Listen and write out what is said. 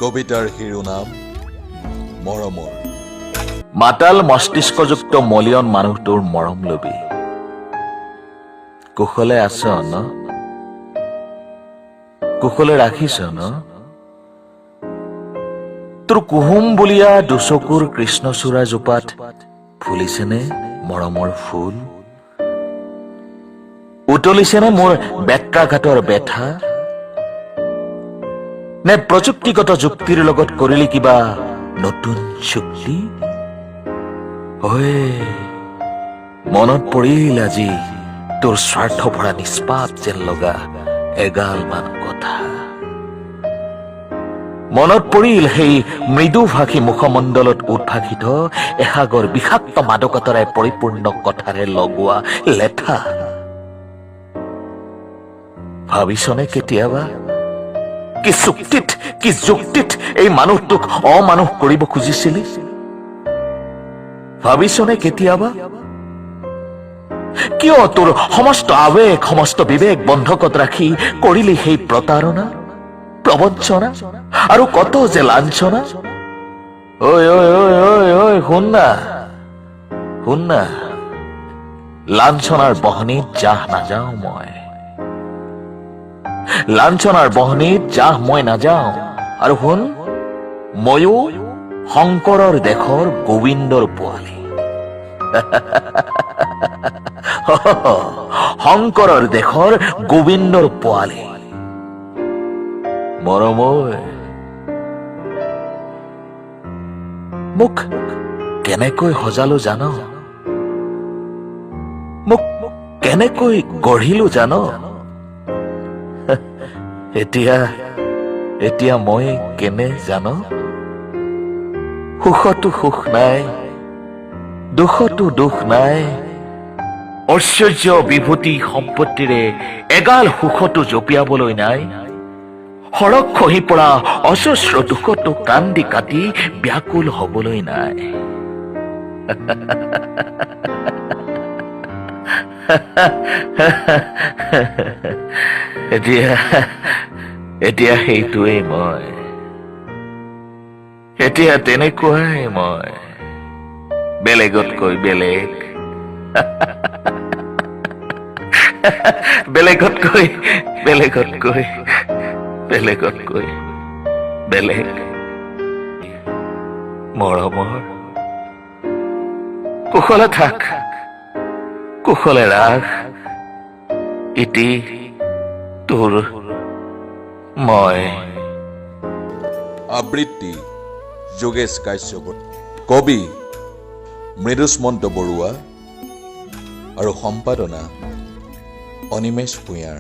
কবিতাৰ শিৰোনাম মৰমৰ। মাতাল মস্তিষ্কযুক্ত মলিয়ন মানুহটোৰ মৰম লবি। কুশলে আছ ন? কুশলে ৰাখিছ ন? তোৰ কুহুম বুলিয়া দুচকুৰ কৃষ্ণচূড়া জোপাত ফুলিছেনে মৰমৰ ফুল? উতলিছেনে মোৰ বেত্ৰাঘাতৰ বেথা? নে প্ৰযুক্তিগত যুক্তিৰ লগত কৰিলি কিবা নতুন চুক্তি? মনত পৰিল আজি তোৰ স্বাৰ্থ ভৰা নিষ্পাপ যেন লগা এগালমান কথা। মনত পৰিল সেই মৃদুভাষী মুখমণ্ডলত উদ্ভাসিত এসাগৰ বিষাক্ত মাদকতাৰে পৰিপূৰ্ণ কথাৰে লগোৱা লেঠা। ভাবিছনে কেতিয়াবা কি চুক্তিত কি যুক্তিত এই মানুহটোক অমানুহ কৰিব খুজিছিলি? ভাবিছনে কেতিয়াবা কিয় তোৰ সমস্ত আৱেগ সমস্ত বিবেক বন্ধকত ৰাখি কৰিলি সেই প্ৰতাৰণা প্ৰবঞ্চনা আৰু কত যে লাঞ্ছনা? শুন না লাঞ্ছনাৰ বহনীত জাহ নাযাওঁ মই। লাঞ্ছনাৰ বহনীত জাহ মই নাযাওঁ। আৰু শুন, ময়ো শংকৰৰ দেশৰ গোবিন্দৰ পোৱালি। শংকৰৰ দেশৰ গোবিন্দৰ পোৱালি। মৰমৈ মোক কেনেকৈ সজালো জান? মোক কেনেকৈ গঢ়িলো জান? এতিয়া মই কেনে জান? সুখতো সুখ নাই, দুখতো দুখ নাই, ঐশ্বৰ্য বিভূতি সম্পত্তিৰে এগাল সুখতো জপিয়াবলৈ নাই, সৰগ খহি পৰা অজস্ৰ দুখতো কান্দি কাটি ব্যাকুল হবলৈ নাই। এতিয়া সেইটোৱেই মই। এতিয়া তেনেকুৱাই মই, বেলেগতকৈ বেলেগ। বেলেগতকৈ বেলেগতকৈ বেলেগতকৈ বেলেগ। মৰমৰ কুশলে থাক, কুশলে ৰাখ। ইতি তোৰ মই। আবৃত্তি যোগেশ কাশ্যপ, কবি মৃদুস্মন্ত বৰুৱা আৰু সম্পাদনা অনিমেষ ভূঞাৰ।